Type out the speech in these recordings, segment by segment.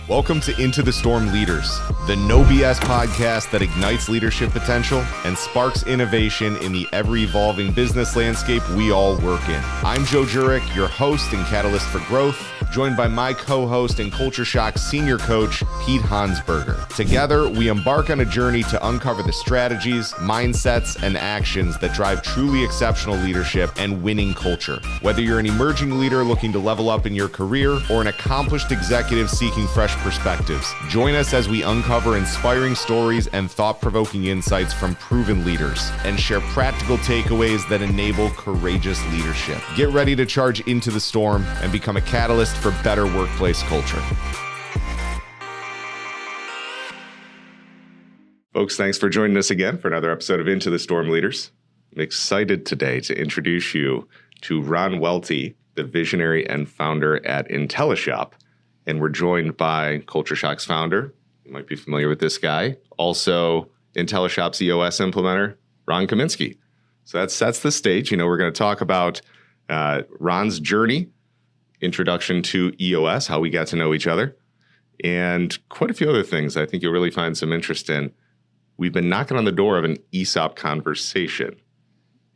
Welcome to Into the Storm Leaders, the no BS podcast that ignites leadership potential and sparks innovation in the ever-evolving business landscape we all work in. I'm Joe Jurek, your host and catalyst for growth, joined by my co-host and Culture Shock senior coach, Pete Hansberger. Together, we embark on a journey to uncover the strategies, mindsets, and actions that drive truly exceptional leadership and winning culture. Whether you're an emerging leader looking to level up in your career or an accomplished executive seeking fresh perspectives, join us as we uncover inspiring stories and thought-provoking insights from proven leaders and share practical takeaways that enable courageous leadership. Get ready to charge into the storm and become a catalyst for better workplace culture. Folks, thanks for joining us again for another episode of Into the Storm Leaders. I'm excited today to introduce you to Ron Welty, the visionary and founder at IntelliShop. And we're joined by Culture Shock's founder. You might be familiar with this guy. Also, IntelliShop's EOS implementer, Ron Kaminsky. So that sets the stage. We're going to talk about Ron's journey, introduction to EOS, how we got to know each other, and quite a few other things I think you'll really find some interest in. We've been knocking on the door of an ESOP conversation,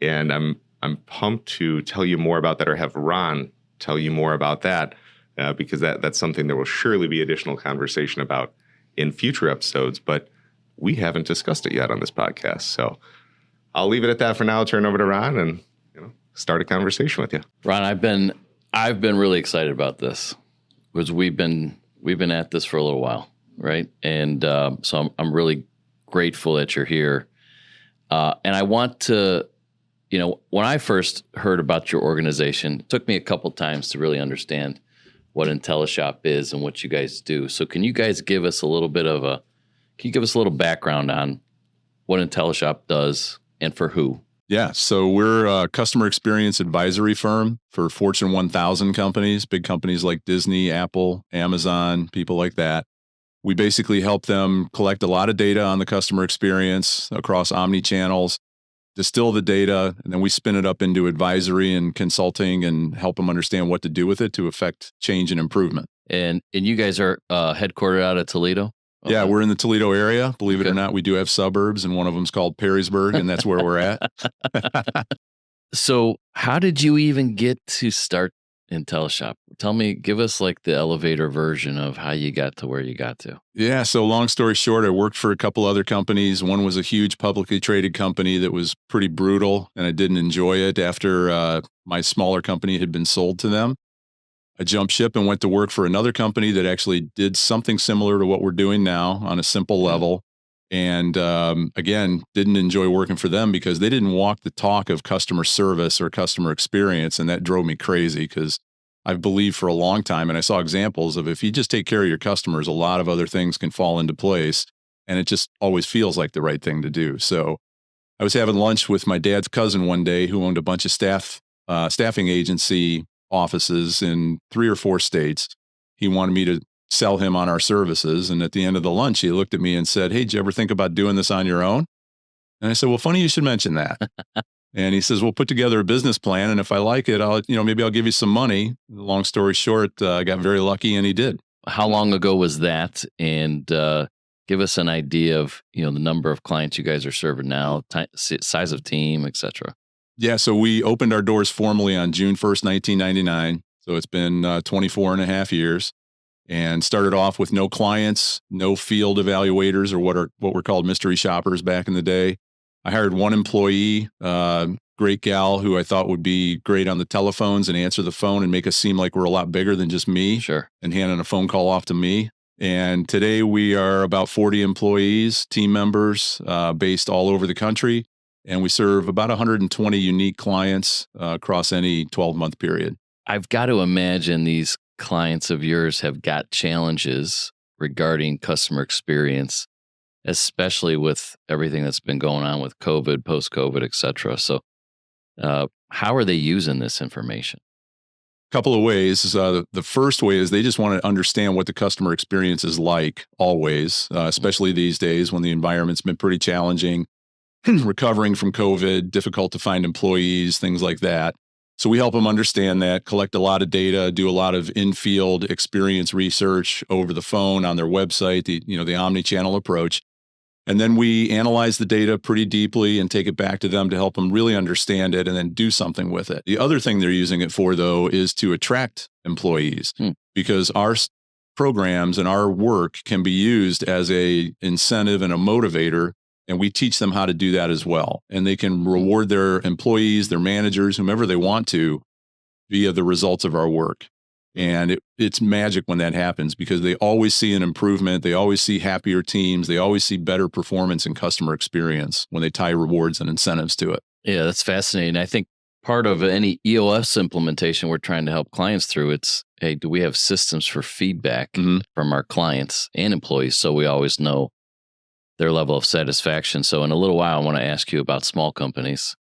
and I'm pumped to tell you more about that, or have Ron tell you more about that, because that's something there will surely be additional conversation about in future episodes, but we haven't discussed it yet on this podcast. So I'll leave it at that for now. I'll turn over to Ron and start a conversation with you. Ron, I've been really excited about this because we've been at this for a little while, right? And so I'm really grateful that you're here. And I want to, when I first heard about your organization, it took me a couple times to really understand what IntelliShop is and what you guys do. So can you guys give us a little background on what IntelliShop does and for who? Yeah, so we're a customer experience advisory firm for Fortune 1000 companies, big companies like Disney, Apple, Amazon, people like that. We basically help them collect a lot of data on the customer experience across omni-channels, distill the data, and then we spin it up into advisory and consulting and help them understand what to do with it to affect change and improvement. And you guys are headquartered out of Toledo? Okay. Yeah, we're in the Toledo area. Believe it or not, we do have suburbs, and one of them's called Perrysburg, and that's where we're at. So how did you even get to start IntelliShop? Give us like the elevator version of how you got to where you got to. Yeah, so long story short, I worked for a couple other companies. One was a huge publicly traded company that was pretty brutal, and I didn't enjoy it after my smaller company had been sold to them. I jumped ship and went to work for another company that actually did something similar to what we're doing now on a simple level. And again, didn't enjoy working for them because they didn't walk the talk of customer service or customer experience. And that drove me crazy because I've believed for a long time, and I saw examples of if you just take care of your customers, a lot of other things can fall into place. And it just always feels like the right thing to do. So I was having lunch with my dad's cousin one day who owned a bunch of staffing agency offices in 3 or 4 states. He wanted me to sell him on our services. And at the end of the lunch, he looked at me and said, "Hey, did you ever think about doing this on your own?" And I said, "Well, funny you should mention that." And he says, "We'll put together a business plan. And if I like it, maybe I'll give you some money." Long story short, I got very lucky and he did. How long ago was that? And give us an idea of, the number of clients you guys are serving now, size of team, et cetera. Yeah, so we opened our doors formally on June 1st, 1999. So it's been 24 and a half years, and started off with no clients, no field evaluators, or what were called mystery shoppers back in the day. I hired one employee, great gal who I thought would be great on the telephones and answer the phone and make us seem like we're a lot bigger than just me. Sure. And handing a phone call off to me. And today we are about 40 employees, team members, based all over the country. And we serve about 120 unique clients across any 12-month period. I've got to imagine these clients of yours have got challenges regarding customer experience, especially with everything that's been going on with COVID, post-COVID, et cetera. So how are they using this information? A couple of ways. The first way is they just want to understand what the customer experience is like always, especially these days when the environment's been pretty challenging. Recovering from COVID, difficult to find employees, things like that. So we help them understand that, collect a lot of data, do a lot of in-field experience research over the phone, on their website, the omni-channel approach. And then we analyze the data pretty deeply and take it back to them to help them really understand it and then do something with it. The other thing they're using it for, though, is to attract employees because our programs and our work can be used as a incentive and a motivator. And we teach them how to do that as well. And they can reward their employees, their managers, whomever they want to via the results of our work. And it's magic when that happens because they always see an improvement. They always see happier teams. They always see better performance and customer experience when they tie rewards and incentives to it. Yeah, that's fascinating. I think part of any EOS implementation we're trying to help clients through, it's, hey, do we have systems for feedback from our clients and employees so we always know their level of satisfaction? So in a little while, I want to ask you about small companies,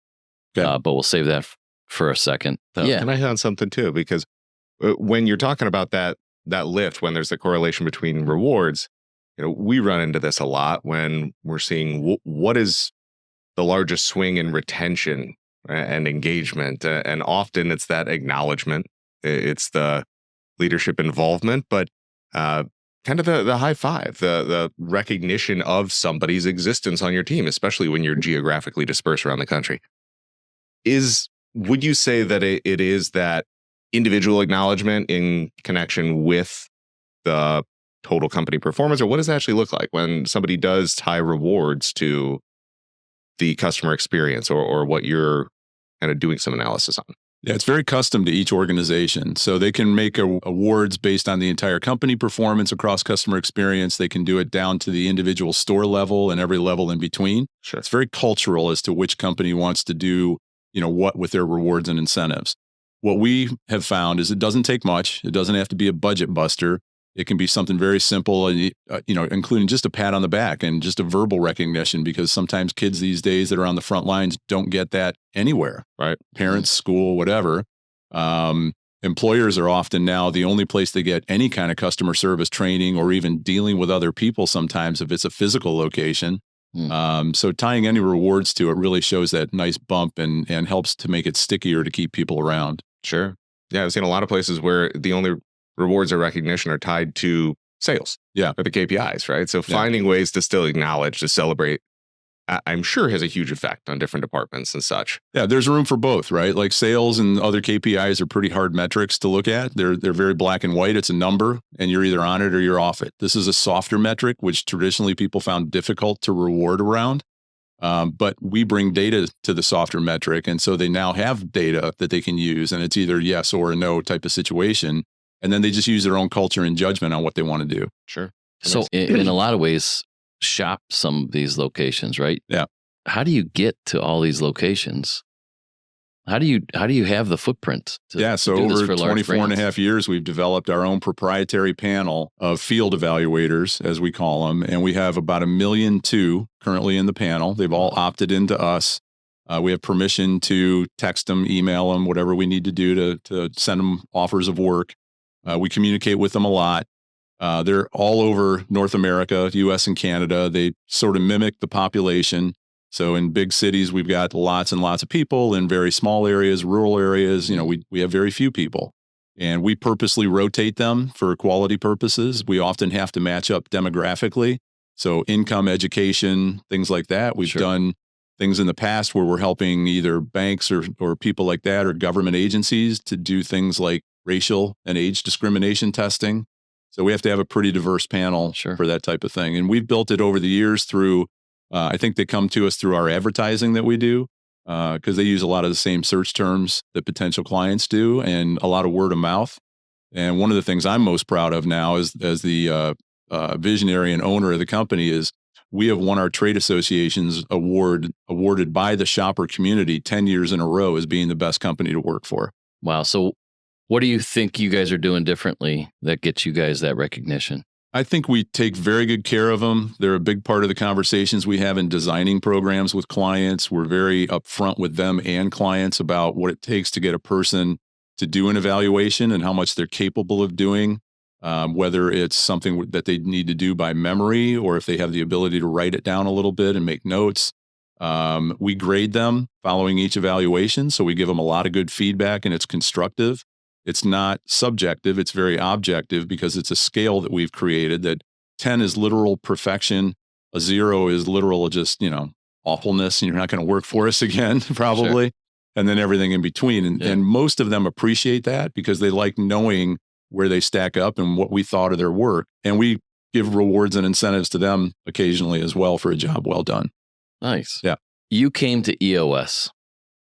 but we'll save that for a second. Can I hit on something too? Because when you're talking about that lift, when there's a correlation between rewards, we run into this a lot when we're seeing what is the largest swing in retention and engagement. And often it's that acknowledgement, it's the leadership involvement, but kind of the high five, the recognition of somebody's existence on your team, especially when you're geographically dispersed around the country. Would you say that it is that individual acknowledgement in connection with the total company performance, or what does it actually look like when somebody does tie rewards to the customer experience or what you're kind of doing some analysis on? Yeah, it's very custom to each organization. So they can make awards based on the entire company performance across customer experience. They can do it down to the individual store level and every level in between. Sure. It's very cultural as to which company wants to do, what with their rewards and incentives. What we have found is it doesn't take much. It doesn't have to be a budget buster. It can be something very simple, including just a pat on the back and just a verbal recognition, because sometimes kids these days that are on the front lines don't get that anywhere, right? Parents, school, whatever. Employers are often now the only place they get any kind of customer service training or even dealing with other people sometimes if it's a physical location. So tying any rewards to it really shows that nice bump and helps to make it stickier to keep people around. Sure. Yeah, I've seen a lot of places where the only rewards or recognition are tied to sales. Yeah. Or the KPIs, right? So finding ways to still acknowledge, to celebrate, I'm sure has a huge effect on different departments and such. Yeah, there's room for both, right? Like sales and other KPIs are pretty hard metrics to look at. They're very black and white. It's a number and you're either on it or you're off it. This is a softer metric, which traditionally people found difficult to reward around. But we bring data to the softer metric. And so they now have data that they can use, and it's either yes or a no type of situation. And then they just use their own culture and judgment on what they want to do. Sure. So in a lot of ways, shop some of these locations, right? Yeah. How do you get to all these locations? How do you have the footprint to so do this over for large 24 and a brands? half years, we've developed our own proprietary panel of field evaluators, as we call them. And we have about 1.2 million currently in the panel. They've all opted into us. We have permission to text them, email them, whatever we need to do to send them offers of work. We communicate with them a lot. They're all over North America, US and Canada. They sort of mimic the population. So in big cities, we've got lots and lots of people. In very small areas, rural areas, we have very few people. And we purposely rotate them for quality purposes. We often have to match up demographically. So income, education, things like that. We've done things in the past where we're helping either banks or people like that or government agencies to do things like racial and age discrimination testing. So we have to have a pretty diverse panel for that type of thing. And we've built it over the years through, I think they come to us through our advertising that we do, because they use a lot of the same search terms that potential clients do and a lot of word of mouth. And one of the things I'm most proud of now as the visionary and owner of the company is we have won our trade association's awarded by the shopper community 10 years in a row as being the best company to work for. Wow. So what do you think you guys are doing differently that gets you guys that recognition? I think we take very good care of them. They're a big part of the conversations we have in designing programs with clients. We're very upfront with them and clients about what it takes to get a person to do an evaluation and how much they're capable of doing, whether it's something that they need to do by memory or if they have the ability to write it down a little bit and make notes. We grade them following each evaluation. So we give them a lot of good feedback, and it's constructive. It's not subjective. It's very objective because it's a scale that we've created that 10 is literal perfection. A 0 is literal, just, awfulness, and you're not going to work for us again, probably. Sure. And then everything in between. And most of them appreciate that because they like knowing where they stack up and what we thought of their work. And we give rewards and incentives to them occasionally as well for a job well done. Nice. Yeah. You came to EOS.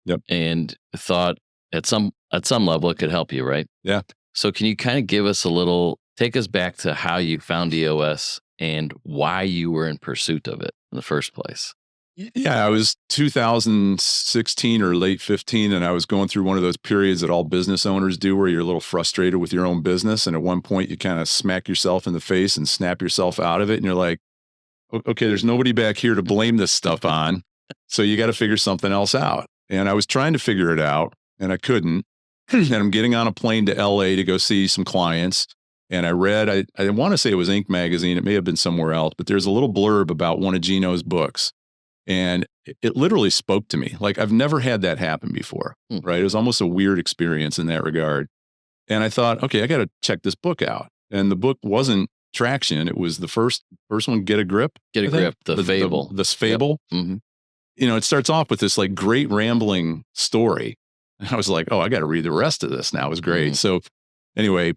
Yep. And thought at some level it could help you, right? Yeah. So can you kind of take us back to how you found EOS and why you were in pursuit of it in the first place? Yeah, I was 2016 or late 15, and I was going through one of those periods that all business owners do where you're a little frustrated with your own business. And at one point you kind of smack yourself in the face and snap yourself out of it. And you're like, okay, there's nobody back here to blame this stuff on. So you got to figure something else out. And I was trying to figure it out and I couldn't. And I'm getting on a plane to LA to go see some clients. And I read, I want to say it was Inc. magazine. It may have been somewhere else, but there's a little blurb about one of Gino's books. And it literally spoke to me. Like I've never had that happen before, right? It was almost a weird experience in that regard. And I thought, okay, I got to check this book out. And the book wasn't Traction. It was the first one, Get a Grip. Get a Grip, the Fable. The Fable. Yep. Mm-hmm. It starts off with this like great rambling story. And I was like, oh, I got to read the rest of this now. It was great. Mm-hmm. So anyway,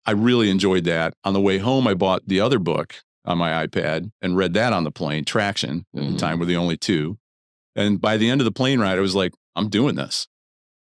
I really enjoyed that. On the way home, I bought the other book on my iPad and read that on the plane. Traction at the time were the only two. And by the end of the plane ride, I was like, I'm doing this.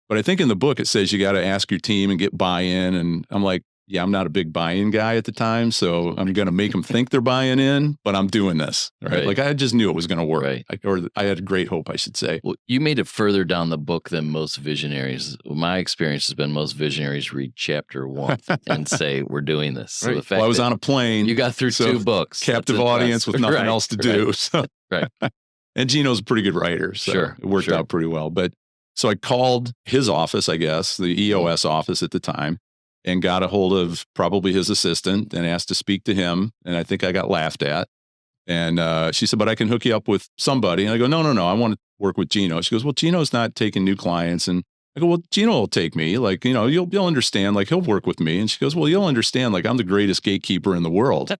But I think in the book, it says you got to ask your team and get buy-in. And I'm like, yeah, I'm not a big buy-in guy at the time. So I'm going to make them think they're buying in, but I'm doing this. Right? Like I just knew it was going to work. Right. Or I had great hope, I should say. Well, you made it further down the book than most visionaries. My experience has been most visionaries read chapter 1 and say, we're doing this. So the fact I was on a plane. You got through 2 books. Captive audience with nothing else to do. So. Right. And Gino's a pretty good writer. So it worked out pretty well. But so I called his office, I guess, the EOS office at the time, and got a hold of probably his assistant and asked to speak to him. And I think I got laughed at. And she said, but I can hook you up with somebody. And I go, no, I want to work with Gino. She goes, well, Gino's not taking new clients. And I go, well, Gino will take me. Like, you'll understand. Like, he'll work with me. And she goes, well, you'll understand. Like, I'm the greatest gatekeeper in the world.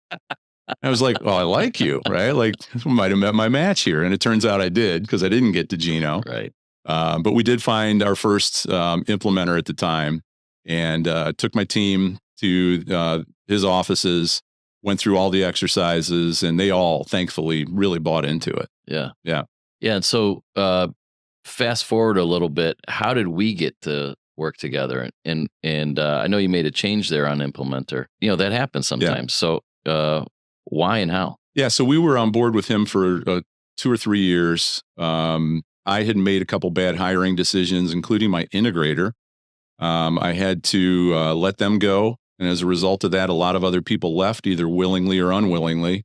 I was like, well, I like you, right? Like, I might have met my match here. And it turns out I did because I didn't get to Gino. Right. But we did find our first implementer at the time. And took my team to his offices, went through all the exercises, and they all thankfully really bought into it. Yeah. Yeah. Yeah. And so fast forward a little bit, how did we get to work together? And I know you made a change there on Implementer. That happens sometimes. Yeah. So why and how? Yeah. So we were on board with him for 2 or 3 years. I had made a couple bad hiring decisions, including my integrator. I had to let them go. And as a result of that, a lot of other people left, either willingly or unwillingly.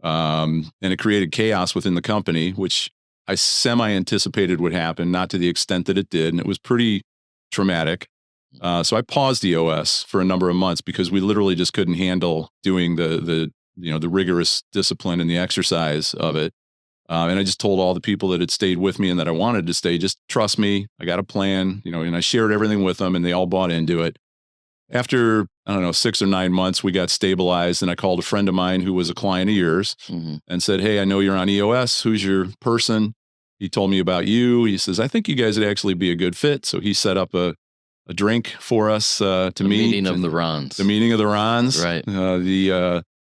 And it created chaos within the company, which I semi-anticipated would happen, not to the extent that it did. And it was pretty traumatic. So I paused EOS for a number of months because we literally just couldn't handle doing the rigorous discipline and the exercise of it. And I just told all the people that had stayed with me and that I wanted to stay, just trust me, I got a plan, and I shared everything with them and they all bought into it. After, 6 or 9 months, we got stabilized and I called a friend of mine who was a client of yours and said, hey, I know you're on EOS. Who's your person? He told me about you. He says, I think you guys would actually be a good fit. So he set up a drink for us to meet. The meeting of the Rons. The meeting of the Rons. Right.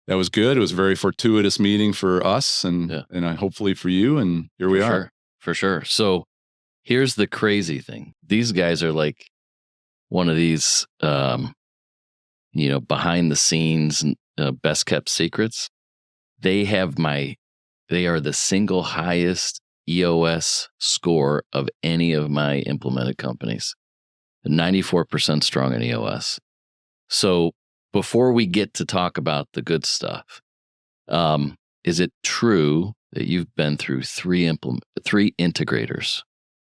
That was good. It was a very fortuitous meeting for us and hopefully for you. And here we are. For sure. So here's the crazy thing. These guys are like one of these, behind the scenes, best kept secrets. They are the single highest EOS score of any of my implemented companies. 94% strong in EOS. So before we get to talk about the good stuff, is it true that you've been through 3 integrators?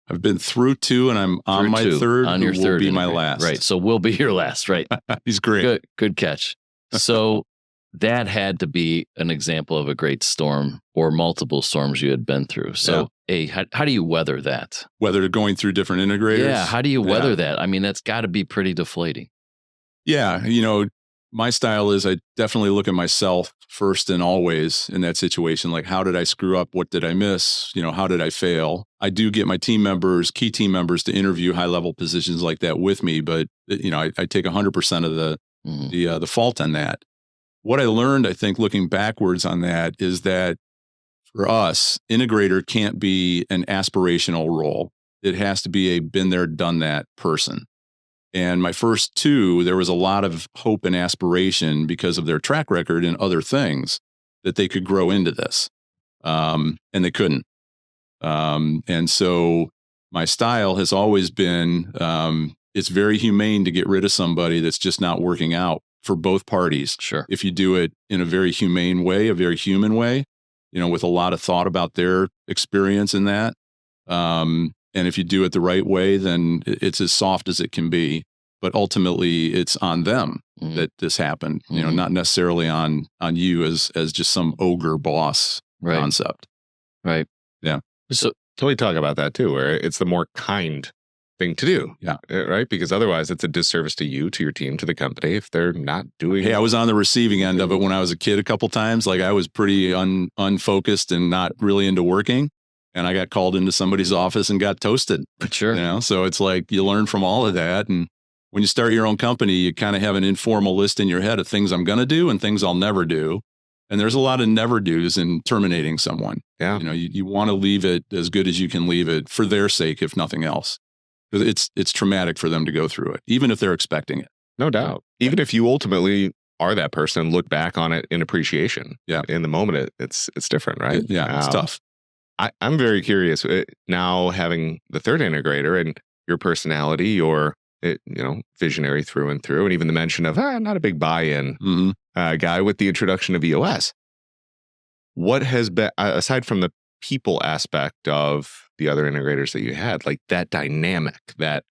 I've been through 2, and I'm on my 3rd. On your 3rd will be my last. Right. So we'll be your last. Right. He's great. Good catch. So that had to be an example of a great storm or multiple storms you had been through. So, how do you weather that? Whether going through different integrators. Yeah, how do you weather that? I mean, that's got to be pretty deflating. Yeah, my style is I definitely look at myself first and always in that situation. Like, how did I screw up? What did I miss? How did I fail? I do get my key team members to interview high-level positions like that with me, but I take 100% of the fault on that. What I learned, I think, looking backwards on that is that for us, integrator can't be an aspirational role. It has to be a been there, done that person. And my first two, there was a lot of hope and aspiration because of their track record and other things that they could grow into this. And they couldn't. And so my style has always been, it's very humane to get rid of somebody that's just not working out for both parties. Sure. If you do it in a very humane way, a very human way, with a lot of thought about their experience in that. And if you do it the right way, then it's as soft as it can be. But ultimately, it's on them that this happened. Not necessarily on you as just some ogre boss concept. Right. Yeah. So totally talk about that too, where it's the more kind thing to do. Yeah. Right. Because otherwise, it's a disservice to you, to your team, to the company if they're not doing. Hey, I was on the receiving end of it when I was a kid a couple times. Like I was pretty unfocused and not really into working. And I got called into somebody's office and got toasted. Sure. So it's like you learn from all of that. And when you start your own company, you kind of have an informal list in your head of things I'm going to do and things I'll never do. And there's a lot of never do's in terminating someone. Yeah. You want to leave it as good as you can leave it for their sake, if nothing else. Because it's traumatic for them to go through it, even if they're expecting it. No doubt. Even if you ultimately are that person and look back on it in appreciation. Yeah. In the moment, it's different, right? It's tough. I'm very curious now having the third integrator and your personality, your visionary through and through, and even the mention of not a big buy-in guy with the introduction of EOS. What has been, aside from the people aspect of the other integrators that you had, like that dynamic, that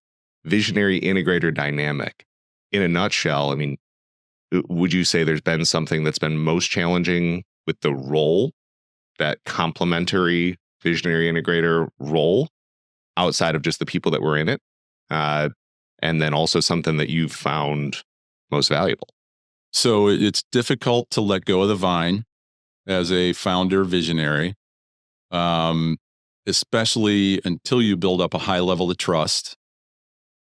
visionary integrator dynamic, in a nutshell, I mean, would you say there's been something that's been most challenging with the role, that complementary visionary integrator role, outside of just the people that were in it? And then also something that you've found most valuable? So it's difficult to let go of the vine as a founder visionary, especially until you build up a high level of trust.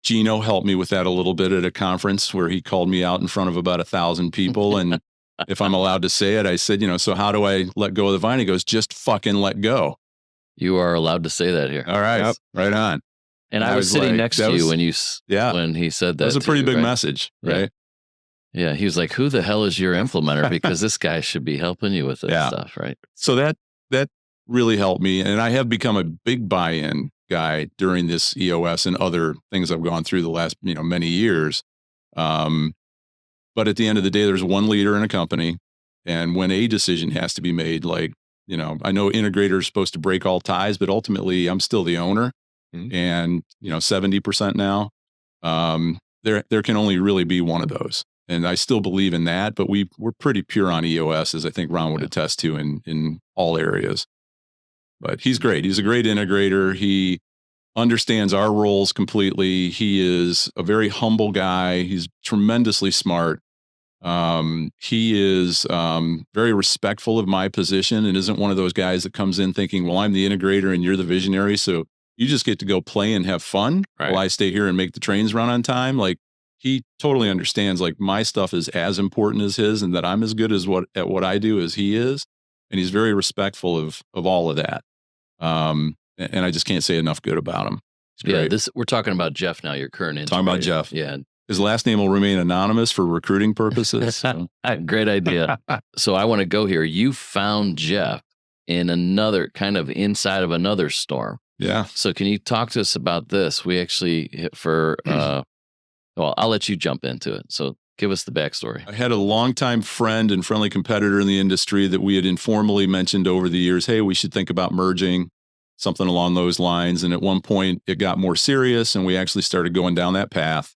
Gino helped me with that a little bit at a conference where he called me out in front of about 1,000 people. And if I'm allowed to say it, I said, so how do I let go of the vine? He goes, just fucking let go. You are allowed to say that here. All right. Yep. Right on. And I was sitting next to you when he said that. That was a pretty big message, right? Yeah. He was like, who the hell is your implementer? Because this guy should be helping you with this stuff, right? So that really helped me. And I have become a big buy-in guy during this EOS and other things I've gone through the last, many years. But at the end of the day, there's one leader in a company. And when a decision has to be made, like, I know integrator is supposed to break all ties, but ultimately I'm still the owner. And 70% now, there can only really be one of those, and I still believe in that. But we're pretty pure on EOS, as I think Ron would attest to in all areas. But he's great. He's a great integrator. He understands our roles completely. He is a very humble guy. He's tremendously smart. He is very respectful of my position and isn't one of those guys that comes in thinking, well, I'm the integrator and you're the visionary, so you just get to go play and have fun while I stay here and make the trains run on time. Like, he totally understands, like, my stuff is as important as his, and that I'm as good at what I do as he is. And he's very respectful of all of that. And I just can't say enough good about him. Yeah, we're talking about Jeff now, your current integrator. Talking about Jeff. Yeah. His last name will remain anonymous for recruiting purposes. So. Great idea. So I want to go here. You found Jeff in another kind of inside of another storm. Yeah. So can you talk to us about this? We actually, I'll let you jump into it. So give us the backstory. I had a longtime friend and friendly competitor in the industry that we had informally mentioned over the years, hey, we should think about merging, something along those lines. And at one point it got more serious and we actually started going down that path.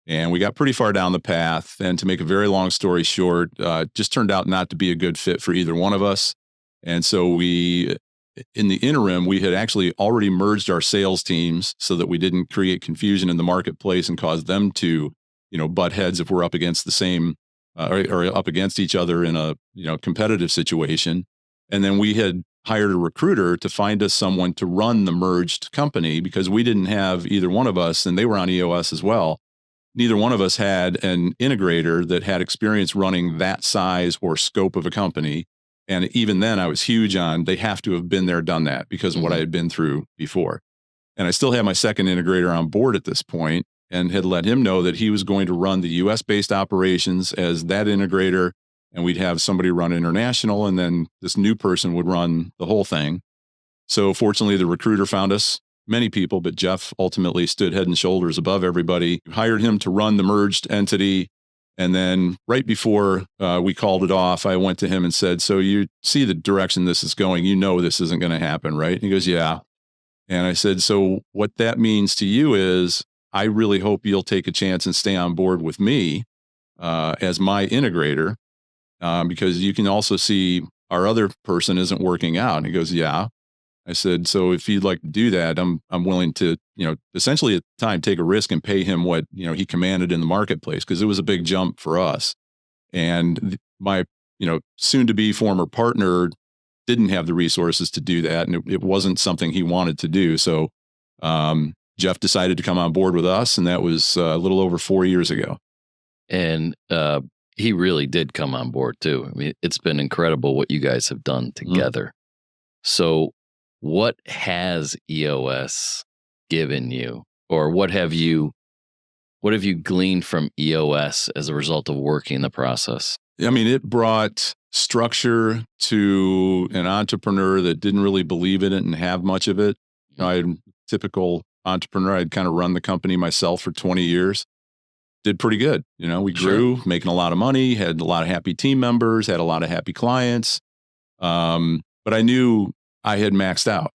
And we got pretty far down the path. And to make a very long story short, just turned out not to be a good fit for either one of us. And so in the interim, we had actually already merged our sales teams so that we didn't create confusion in the marketplace and cause them to, butt heads if we're up against the same or up against each other in a competitive situation. And then we had hired a recruiter to find us someone to run the merged company because we didn't have either one of us, and they were on EOS as well. Neither one of us had an integrator that had experience running that size or scope of a company. And even then I was huge on, they have to have been there, done that because of what I had been through before. And I still had my second integrator on board at this point and had let him know that he was going to run the US based operations as that integrator. And we'd have somebody run international. And then this new person would run the whole thing. So fortunately, the recruiter found us many people, but Jeff ultimately stood head and shoulders above everybody. We hired him to run the merged entity. And then right before we called it off, I went to him and said, so you see the direction this is going, this isn't going to happen, right? And he goes, yeah. And I said, so what that means to you is I really hope you'll take a chance and stay on board with me as my integrator because you can also see our other person isn't working out. And he goes, yeah. I said, so if you'd like to do that, I'm willing to, essentially at the time take a risk and pay him what, he commanded in the marketplace because it was a big jump for us. And my, soon to be former partner didn't have the resources to do that. And it wasn't something he wanted to do. So Jeff decided to come on board with us. And that was a little over 4 years ago. And he really did come on board too. I mean, it's been incredible what you guys have done together. So what has EOS given you, or what have you gleaned from EOS as a result of working the process? I mean, it brought structure to an entrepreneur that didn't really believe in it and have much of it. I'm a typical entrepreneur. I'd kind of run the company myself for 20 years. Did pretty good. We grew, making a lot of money, had a lot of happy team members, had a lot of happy clients. But I knew I had maxed out.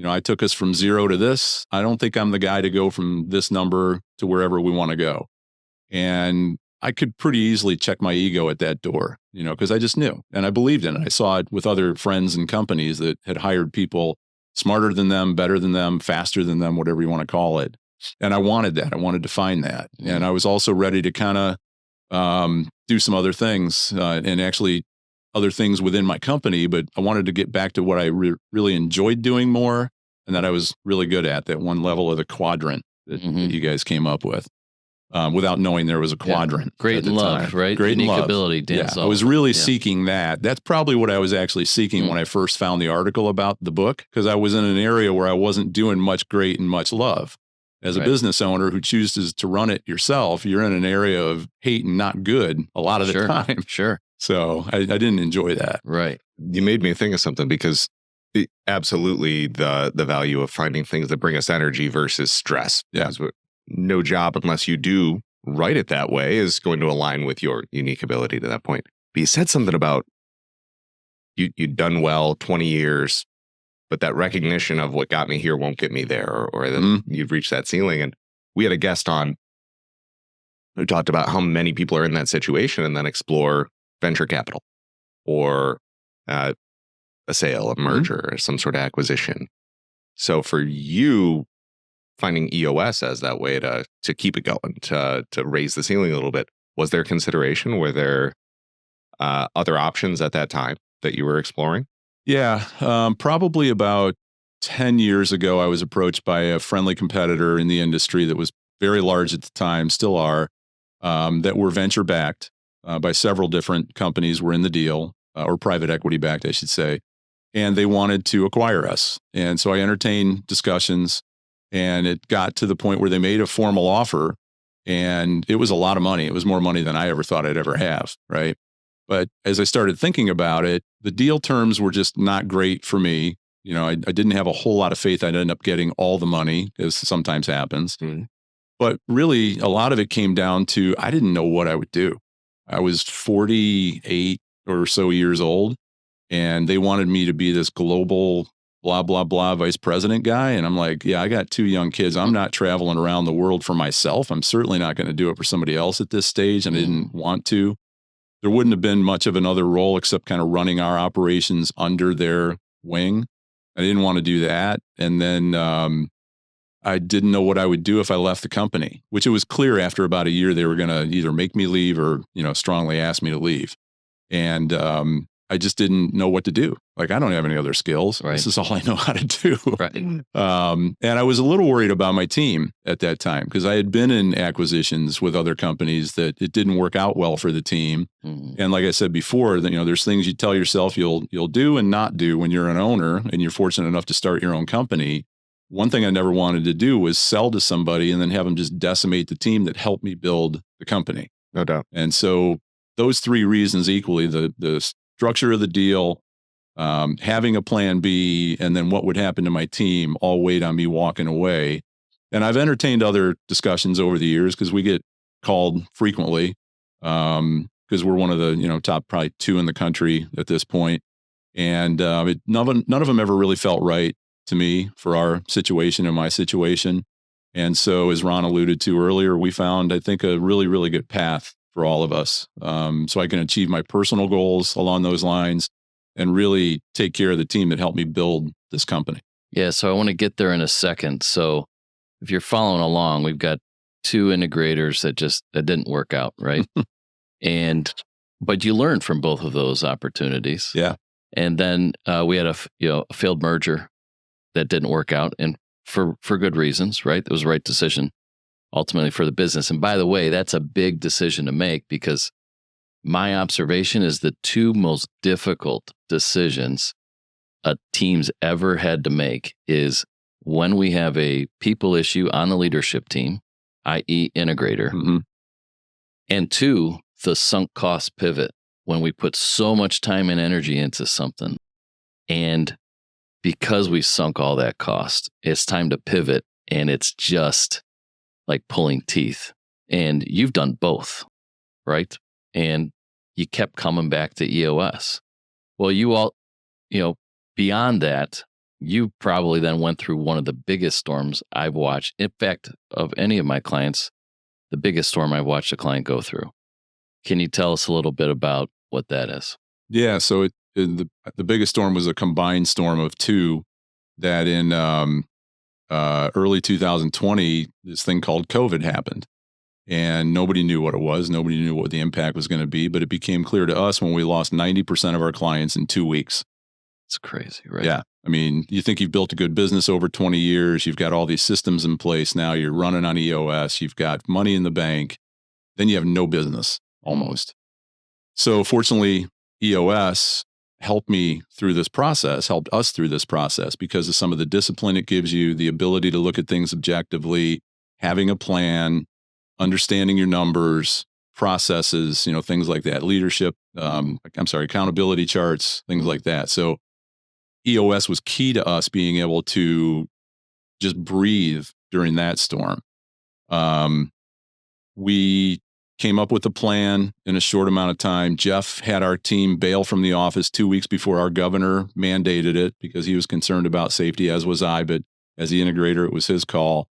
I took us from 0 to this. I don't think I'm the guy to go from this number to wherever we want to go. And I could pretty easily check my ego at that door, because I just knew and I believed in it. I saw it with other friends and companies that had hired people smarter than them, better than them, faster than them, whatever you want to call it. And I wanted that. I wanted to find that. And I was also ready to kind of do some other things and actually other things within my company, but I wanted to get back to what I really enjoyed doing more and that I was really good at, that one level of the quadrant that you guys came up with without knowing there was a quadrant. Great in love, right? Great Unique in love. ability, Dan. I was really seeking that. That's probably what I was actually seeking when I first found the article about the book, because I was in an area where I wasn't doing much great and much love. As a business owner who chooses to run it yourself, you're in an area of hate and not good a lot of the time. Sure. So I didn't enjoy that. Right. You made me think of something because absolutely the value of finding things that bring us energy versus stress. Yeah. No job, unless you do write it that way, is going to align with your unique ability to that point. But you said something about you'd done well 20 years, but that recognition of what got me here won't get me there, or that you've reached that ceiling. And we had a guest on who talked about how many people are in that situation and then explore venture capital or a sale, a merger, or some sort of acquisition. So for you, finding EOS as that way to keep it going, to raise the ceiling a little bit, was there consideration? Were there other options at that time that you were exploring? Yeah, probably about 10 years ago, I was approached by a friendly competitor in the industry that was very large at the time, still are, that were venture backed by several different companies were in the deal, or private equity backed, I should say. And they wanted to acquire us. And so I entertained discussions, and it got to the point where they made a formal offer, and it was a lot of money. It was more money than I ever thought I'd ever have, right? But as I started thinking about it, the deal terms were just not great for me. I didn't have a whole lot of faith I'd end up getting all the money, as sometimes happens. But really, a lot of it came down to I didn't know what I would do. I was 48 or so years old, and they wanted me to be this global blah, blah, blah, vice president guy. And I'm like, yeah, I got 2 young kids. I'm not traveling around the world for myself. I'm certainly not going to do it for somebody else at this stage. And I didn't want to. There wouldn't have been much of another role except kind of running our operations under their wing. I didn't want to do that. And then I didn't know what I would do if I left the company, which it was clear after about a year they were going to either make me leave or, strongly ask me to leave. And I just didn't know what to do. Like, I don't have any other skills. Right. This is all I know how to do. Right. And I was a little worried about my team at that time because I had been in acquisitions with other companies that it didn't work out well for the team. Mm. And like I said before, that there's things you tell yourself you'll do and not do when you're an owner and you're fortunate enough to start your own company. One thing I never wanted to do was sell to somebody and then have them just decimate the team that helped me build the company. No doubt. And so those 3 reasons equally, the structure of the deal, having a plan B, and then what would happen to my team all weighed on me walking away. And I've entertained other discussions over the years because we get called frequently because we're one of the top probably 2 in the country at this point. And none of them ever really felt right to me for our situation and my situation. And so, as Ron alluded to earlier, we found, I think, a really, really good path for all of us. So I can achieve my personal goals along those lines and really take care of the team that helped me build this company. Yeah, so I want to get there in a second. So if you're following along, we've got 2 integrators that didn't work out, right? But you learned from both of those opportunities. Yeah. And then we had a failed merger that didn't work out, and for good reasons, right? It was the right decision ultimately for the business. And by the way, that's a big decision to make because my observation is the 2 most difficult decisions a team's ever had to make is when we have a people issue on the leadership team, i.e. integrator, Mm-hmm. and 2, the sunk cost pivot when we put so much time and energy into something. And because we sunk all that cost, it's time to pivot, and it's just like pulling teeth. And you've done both, right? And you kept coming back to EOS. Well, you all, beyond that, you probably then went through one of the biggest storms I've watched. In fact, of any of my clients, the biggest storm I've watched a client go through. Can you tell us a little bit about what that is? Yeah. So the biggest storm was a combined storm of 2 that in early 2020, this thing called COVID happened. And nobody knew what it was. Nobody knew what the impact was going to be. But it became clear to us when we lost 90% of our clients in 2 weeks. It's crazy, right? Yeah. I mean, you think you've built a good business over 20 years. You've got all these systems in place now. You're running on EOS. You've got money in the bank. Then you have no business almost. So fortunately, EOS helped me through this process, helped us through this process because of some of the discipline it gives you, the ability to look at things objectively, having a plan, understanding your numbers, processes, things like that, leadership, accountability charts, things like that. So EOS was key to us being able to just breathe during that storm. We came up with a plan in a short amount of time. Jeff had our team bail from the office 2 weeks before our governor mandated it because he was concerned about safety, as was I. But as the integrator, it was his call.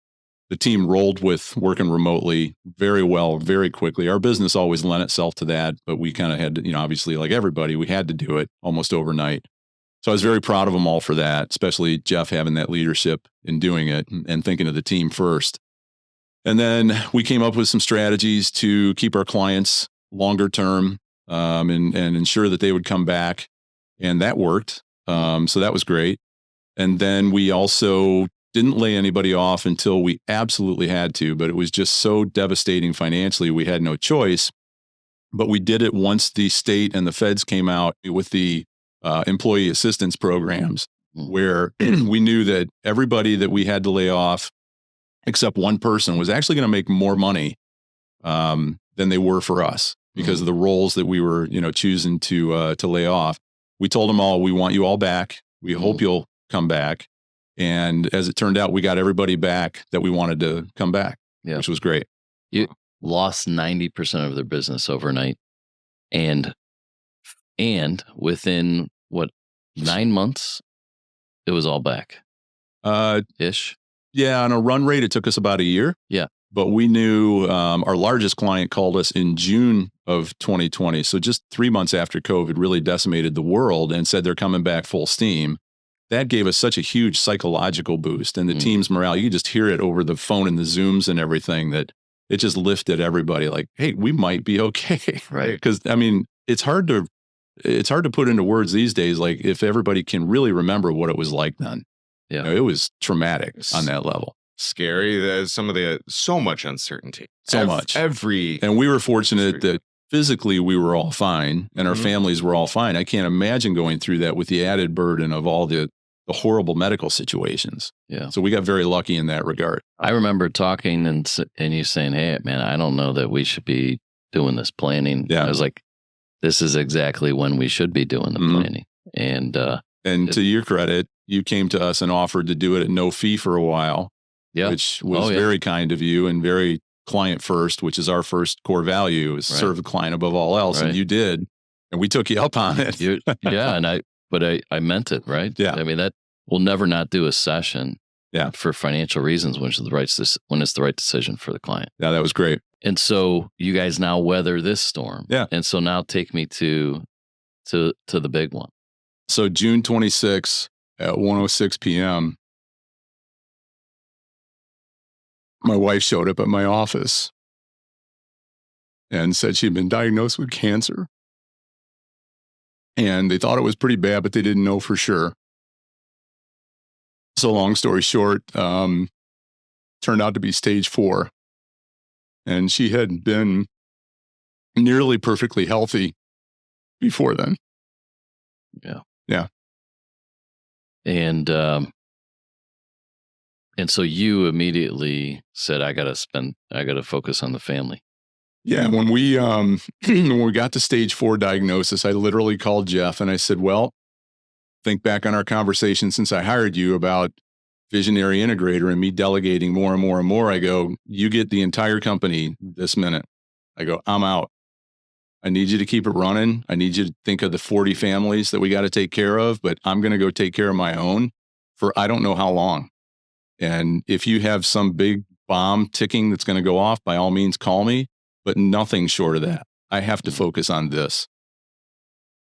The team rolled with working remotely very well, very quickly. Our business always lent itself to that, but we kind of had to, obviously like everybody, we had to do it almost overnight. So I was very proud of them all for that, especially Jeff having that leadership in doing it and thinking of the team first. And then we came up with some strategies to keep our clients longer term and ensure that they would come back. And that worked. So that was great. And then we also didn't lay anybody off until we absolutely had to, but it was just so devastating financially. We had no choice. But we did it once the state and the feds came out with the employee assistance programs, where we knew that everybody that we had to lay off, except one person, was actually going to make more money than they were for us because of the roles that we were, choosing to lay off. We told them all, we want you all back. We hope you'll come back. And as it turned out, we got everybody back that we wanted to come back, which was great. You lost 90% of their business overnight. And within 9 months, it was all back ish. Yeah, on a run rate, it took us about a year. Yeah. But we knew our largest client called us in June of 2020. So just 3 months after COVID really decimated the world and said they're coming back full steam. That gave us such a huge psychological boost and the team's morale. You just hear it over the phone and the Zooms and everything that it just lifted everybody like, hey, we might be okay. Right. Because I mean, it's hard to put into words these days, like if everybody can really remember what it was like then. Yeah. You know, it was traumatic on that level. Scary. There's so much uncertainty. Much. And we were fortunate that physically we were all fine and our families were all fine. I can't imagine going through that with the added burden of all the horrible medical situations. Yeah. So we got very lucky in that regard. I remember talking and you saying, hey, man, I don't know that we should be doing this planning. Yeah. I was like, this is exactly when we should be doing the planning. And to your credit, you came to us and offered to do it at no fee for a while, which was very kind of you and very client first, which is our first core value is serve the client above all else. And you did, and we took you up on it. And I meant it, right? Yeah. I mean, that we'll never not do a session for financial reasons when it's the right decision for the client. Yeah, that was great. And so you guys now weather this storm. Yeah. And so now take me to the big one. So June 26th at 1:06 p.m., my wife showed up at my office and said she'd been diagnosed with cancer. And they thought it was pretty bad, but they didn't know for sure. So long story short, turned out to be stage 4. And she had been nearly perfectly healthy before then. Yeah. Yeah. And so you immediately said, I got to focus on the family. Yeah. When we got to stage 4 diagnosis, I literally called Jeff and I said, well, think back on our conversation since I hired you about visionary integrator and me delegating more and more and more. I go, you get the entire company this minute. I go, I'm out. I need you to keep it running. I need you to think of the 40 families that we got to take care of, but I'm going to go take care of my own for I don't know how long. And if you have some big bomb ticking that's going to go off, by all means, call me, but nothing short of that. I have to focus on this.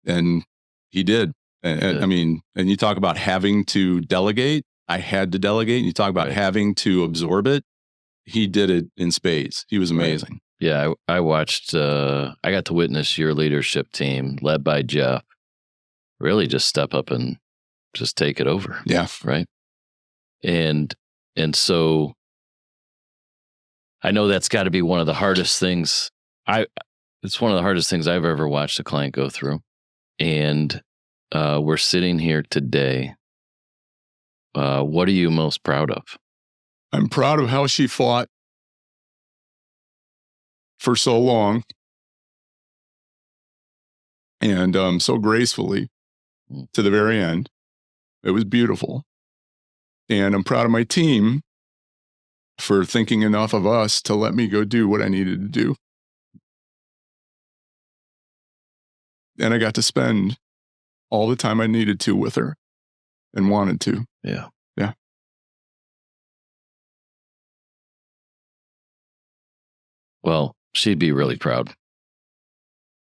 And he did. And I mean, and you talk about having to delegate. I had to delegate. And you talk about having to absorb it. He did it in spades. He was amazing. Right. Yeah, I watched, I got to witness your leadership team led by Jeff really just step up and just take it over. Yeah. Right. And so I know that's got to be one of the hardest things. It's one of the hardest things I've ever watched a client go through. And we're sitting here today. What are you most proud of? I'm proud of how she fought for so long and so gracefully to the very end. It was beautiful. And I'm proud of my team for thinking enough of us to let me go do what I needed to do. And I got to spend all the time I needed to with her and wanted to. Yeah. Yeah. Well, she'd be really proud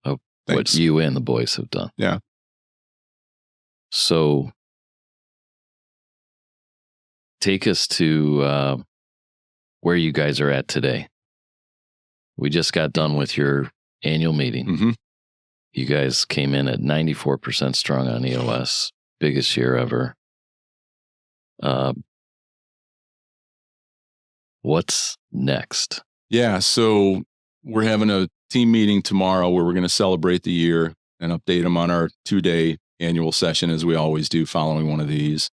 of what you and the boys have done. Yeah. So take us to where you guys are at today. We just got done with your annual meeting. Mm-hmm. You guys came in at 94% strong on EOS, biggest year ever. What's next? Yeah, so we're having a team meeting tomorrow where we're going to celebrate the year and update them on our 2-day annual session, as we always do following one of these.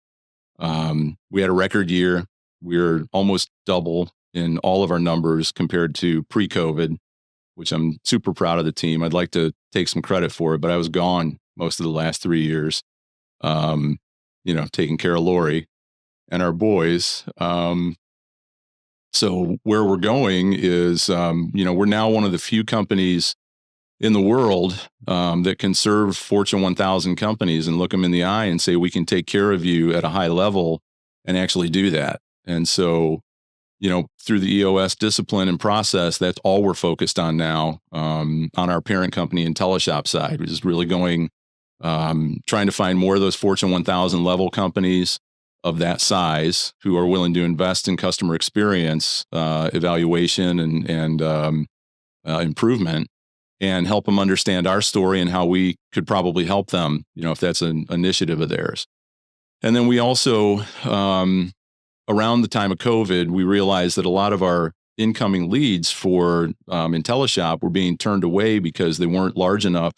We had a record year. We're almost double in all of our numbers compared to pre-COVID, which I'm super proud of the team. I'd like to take some credit for it, but I was gone most of the last 3 years, taking care of Lori and our boys. So where we're going is, we're now one of the few companies in the world that can serve Fortune 1000 companies and look them in the eye and say, we can take care of you at a high level and actually do that. And so, through the EOS discipline and process, that's all we're focused on now on our parent company, IntelliShop side, which is really going, trying to find more of those Fortune 1000 level companies of that size who are willing to invest in customer experience, evaluation and improvement, and help them understand our story and how we could probably help them, if that's an initiative of theirs. And then we also, around the time of COVID, we realized that a lot of our incoming leads for IntelliShop were being turned away because they weren't large enough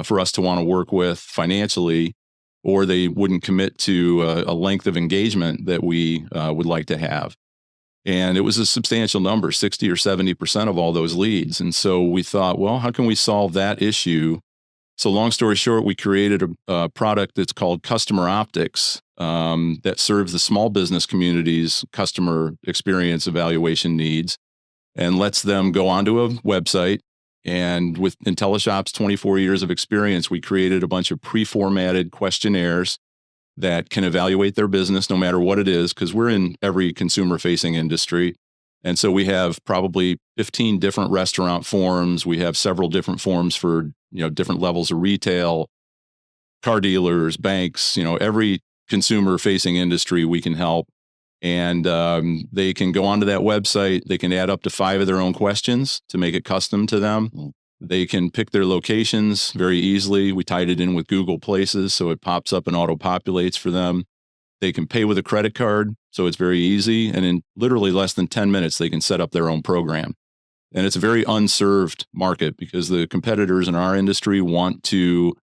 for us to want to work with financially, or they wouldn't commit to a length of engagement that we would like to have. And it was a substantial number, 60 or 70% of all those leads. And so we thought, well, how can we solve that issue? So long story short, we created a product that's called Customer Optics that serves the small business community's customer experience evaluation needs and lets them go onto a website. And with IntelliShop's 24 years of experience, we created a bunch of pre-formatted questionnaires that can evaluate their business no matter what it is, because we're in every consumer-facing industry. And so we have probably 15 different restaurant forms. We have several different forms for different levels of retail, car dealers, banks, every consumer-facing industry we can help. And they can go onto that website. They can add up to 5 of their own questions to make it custom to them. They can pick their locations very easily. We tied it in with Google Places, so it pops up and auto-populates for them. They can pay with a credit card, so it's very easy. And in literally less than 10 minutes, they can set up their own program. And it's a very unserved market because the competitors in our industry want to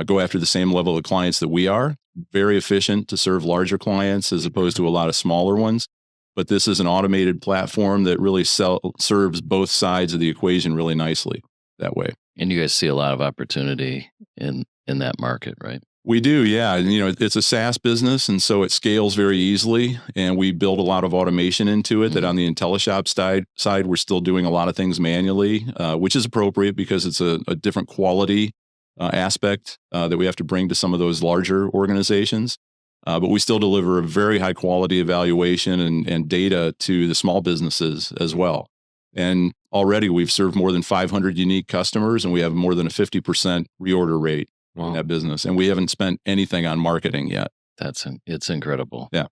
go after the same level of clients that we are. Very efficient to serve larger clients as opposed to a lot of smaller ones. But this is an automated platform that really serves both sides of the equation really nicely that way. And you guys see a lot of opportunity in that market, right? We do, yeah. And, it's a SaaS business, and so it scales very easily. And we build a lot of automation into it. That on the IntelliShop side, we're still doing a lot of things manually, which is appropriate because it's a different quality aspect that we have to bring to some of those larger organizations. But we still deliver a very high quality evaluation and data to the small businesses as well. And already we've served more than 500 unique customers, and we have more than a 50% reorder rate in that business. And we haven't spent anything on marketing yet. It's incredible. Yeah.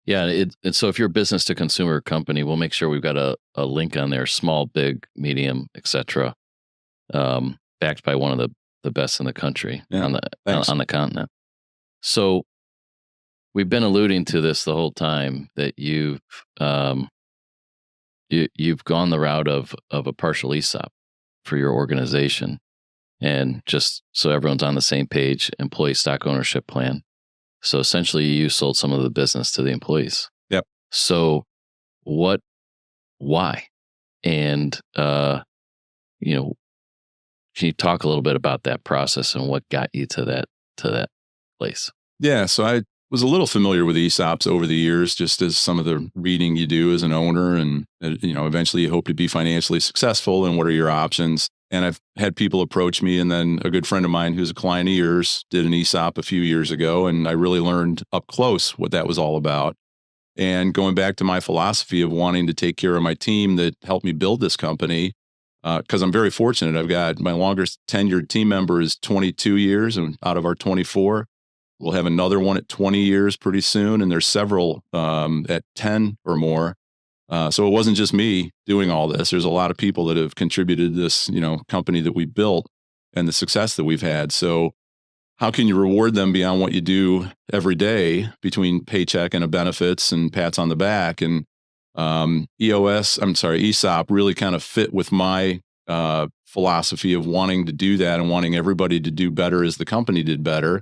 Yeah. And so if you're a business to consumer company, we'll make sure we've got a link on there, small, big, medium, etc. Backed by one of the best in the country on the continent. So we've been alluding to this the whole time that you've gone the route of a partial ESOP for your organization. And just so everyone's on the same page, employee stock ownership plan. So essentially you sold some of the business to the employees. Yep. So why? And, can you talk a little bit about that process and what got you to that place? Yeah. So I was a little familiar with ESOPs over the years, just as some of the reading you do as an owner. And, eventually you hope to be financially successful, and what are your options? And I've had people approach me, and then a good friend of mine who's a client of yours did an ESOP a few years ago, and I really learned up close what that was all about. And going back to my philosophy of wanting to take care of my team that helped me build this company, because I'm very fortunate. I've got my longest tenured team member is 22 years, and out of our 24, we'll have another one at 20 years pretty soon, and there's several at 10 or more. So it wasn't just me doing all this. There's a lot of people that have contributed to this, company that we built and the success that we've had. So how can you reward them beyond what you do every day between paycheck and benefits and pats on the back? And ESOP really kind of fit with my philosophy of wanting to do that and wanting everybody to do better as the company did better.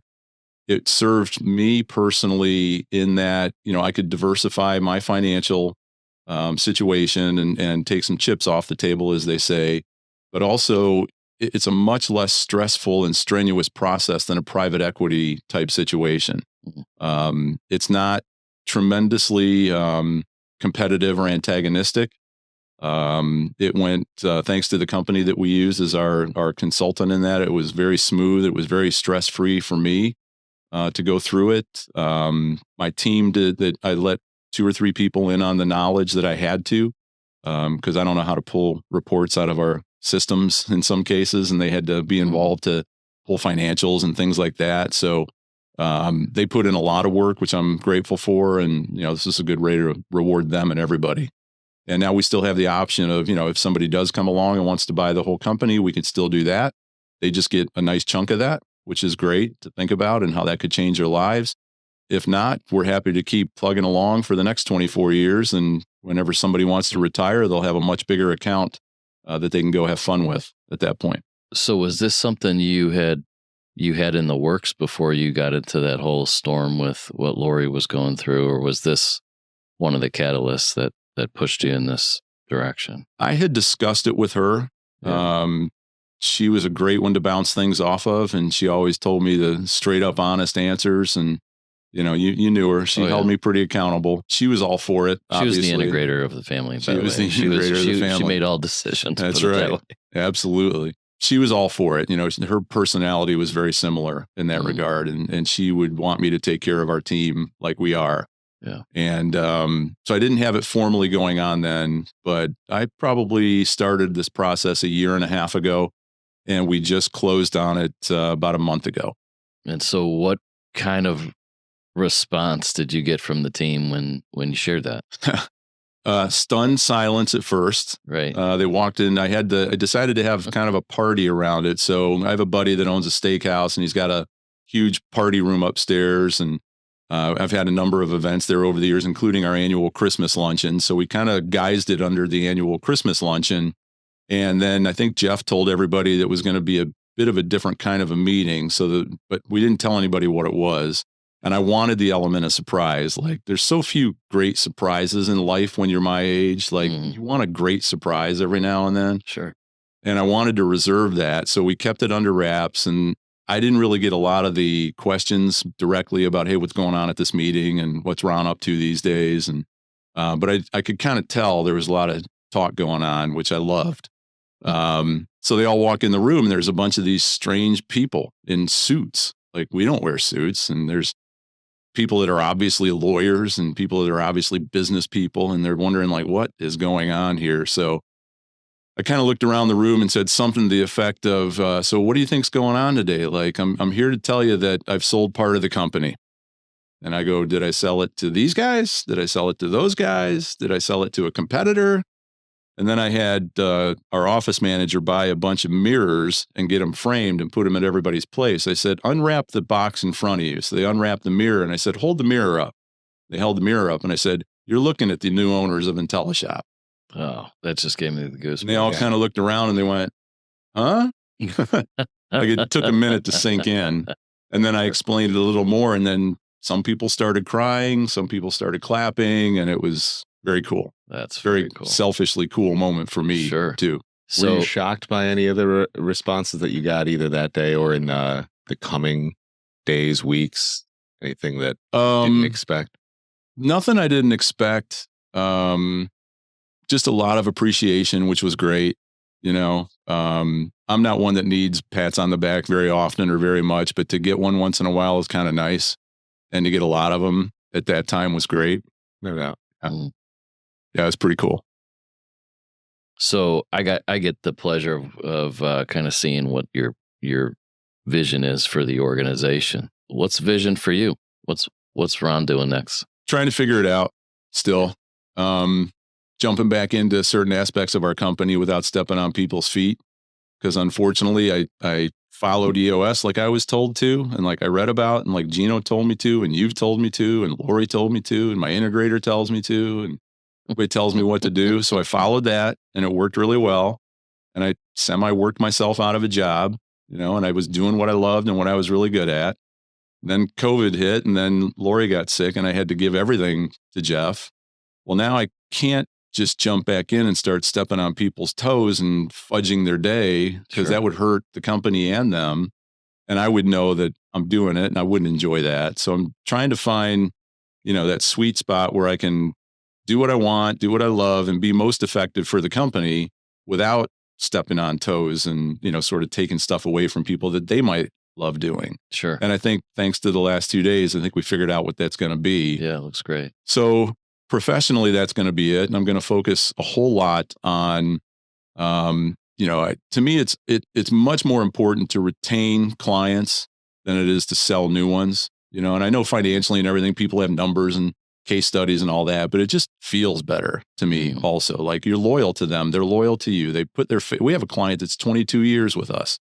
It served me personally in that, I could diversify my financial situation and take some chips off the table, as they say. But also, it's a much less stressful and strenuous process than a private equity type situation. It's not tremendously competitive or antagonistic. It went, thanks to the company that we use as our consultant in that, it was very smooth. It was very stress-free for me to go through it. My team did that. I let 2 or 3 people in on the knowledge that I had to, because I don't know how to pull reports out of our systems in some cases, and they had to be involved to pull financials and things like that. So they put in a lot of work, which I'm grateful for. And, this is a good way to reward them and everybody. And now we still have the option of, if somebody does come along and wants to buy the whole company, we can still do that. They just get a nice chunk of that, which is great to think about and how that could change their lives. If not, we're happy to keep plugging along for the next 24 years. And whenever somebody wants to retire, they'll have a much bigger account that they can go have fun with at that point. So was this something you had in the works before you got into that whole storm with what Lori was going through, or was this one of the catalysts that pushed you in this direction? I had discussed it with her. Yeah. She was a great one to bounce things off of, and she always told me the straight up honest answers. And you knew her. She held me pretty accountable. She was all for it. She was the integrator of the family. She was the integrator of the family. She made all decisions. That's right. Absolutely. She was all for it. Her personality was very similar in that regard, and she would want me to take care of our team like we are. Yeah. And so I didn't have it formally going on then, but I probably started this process a year and a half ago, and we just closed on it about a month ago. And so what kind of response did you get from the team when you shared that? Stunned silence at first. Right. They walked in. I decided to have kind of a party around it. So I have a buddy that owns a steakhouse, and he's got a huge party room upstairs. And I've had a number of events there over the years, including our annual Christmas luncheon. So we kind of guised it under the annual Christmas luncheon. And then I think Jeff told everybody that it was going to be a bit of a different kind of a meeting. But we didn't tell anybody what it was. And I wanted the element of surprise. Like, there's so few great surprises in life when you're my age. Like, you want a great surprise every now and then. Sure. And I wanted to reserve that. So we kept it under wraps. And I didn't really get a lot of the questions directly about, hey, what's going on at this meeting and what's Ron up to these days. And but I could kind of tell there was a lot of talk going on, which I loved. So they all walk in the room, and there's a bunch of these strange people in suits. Like, we don't wear suits. And there's people that are obviously lawyers and people that are obviously business people, and they're wondering, like, what is going on here? So I kind of looked around the room and said something to the effect of, so what do you think's going on today? Like, I'm here to tell you that I've sold part of the company. And I go, did I sell it to these guys? Did I sell it to those guys? Did I sell it to a competitor? And then I had our office manager buy a bunch of mirrors and get them framed and put them at everybody's place. I said, unwrap the box in front of you. So they unwrapped the mirror, and I said, hold the mirror up. They held the mirror up, and I said, you're looking at the new owners of IntelliShop. Oh, that just gave me the goosebumps. And they all kind of looked around and they went, huh? Like, it took a minute to sink in. And then I explained it a little more, and then some people started crying, some people started clapping, and it was very cool. That's very cool. Selfishly cool moment for me, too. So, were you shocked by any of the responses that you got either that day or in the coming days, weeks? Anything that you didn't expect? Nothing I didn't expect. Just a lot of appreciation, which was great. I'm not one that needs pats on the back very often or very much, but to get one once in a while is kind of nice. And to get a lot of them at that time was great. No doubt. Yeah, it was pretty cool. So I get the pleasure of kind of seeing what your vision is for the organization. What's vision for you? What's Ron doing next? Trying to figure it out still. Jumping back into certain aspects of our company without stepping on people's feet. Because unfortunately, I followed EOS like I was told to, and like I read about, and like Gino told me to, and you've told me to, and Lori told me to, and my integrator tells me to, and everybody tells me what to do. So I followed that, and it worked really well. And I semi-worked myself out of a job, and I was doing what I loved and what I was really good at. Then COVID hit, and then Lori got sick, and I had to give everything to Jeff. Well, now I can't just jump back in and start stepping on people's toes and fudging their day, because that would hurt the company and them. And I would know that I'm doing it, and I wouldn't enjoy that. So I'm trying to find, that sweet spot where I can do what I want, do what I love, and be most effective for the company without stepping on toes and, sort of taking stuff away from people that they might love doing. Sure. And I think thanks to the last 2 days, I think we figured out what that's going to be. Yeah, it looks great. So professionally, that's going to be it. And I'm going to focus a whole lot on, to me, it's much more important to retain clients than it is to sell new ones, and I know financially and everything, people have numbers and case studies and all that, but it just feels better to me also. Like you're loyal to them. They're loyal to you. They put we have a client that's 22 years with us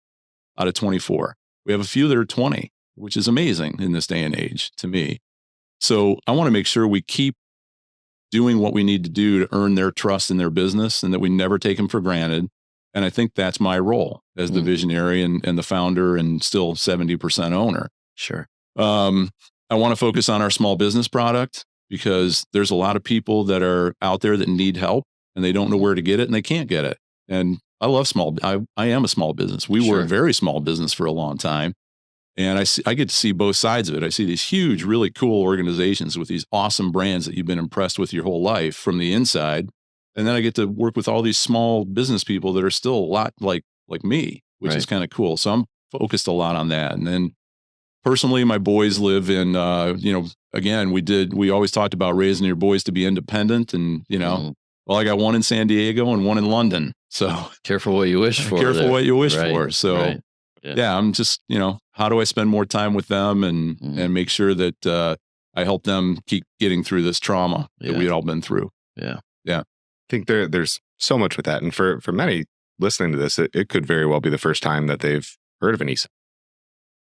out of 24. We have a few that are 20, which is amazing in this day and age to me. So I want to make sure we keep doing what we need to do to earn their trust in their business and that we never take them for granted. And I think that's my role as the visionary and the founder and still 70% owner. Sure. I want to focus on our small business product because there's a lot of people that are out there that need help and they don't know where to get it and they can't get it. And I love I am a small business. We were a very small business for a long time. And I get to see both sides of it. I see these huge, really cool organizations with these awesome brands that you've been impressed with your whole life from the inside. And then I get to work with all these small business people that are still a lot like me, which is kind of cool. So I'm focused a lot on that. And then personally, my boys live in, again, we always talked about raising your boys to be independent and, well, I got one in San Diego and one in London. So careful what you wish for. Careful what you wish for. So yeah, I'm just, how do I spend more time with them and make sure that I help them keep getting through this trauma that we've all been through. Yeah. Yeah. I think there's so much with that. And for many listening to this, it could very well be the first time that they've heard of an ESOP.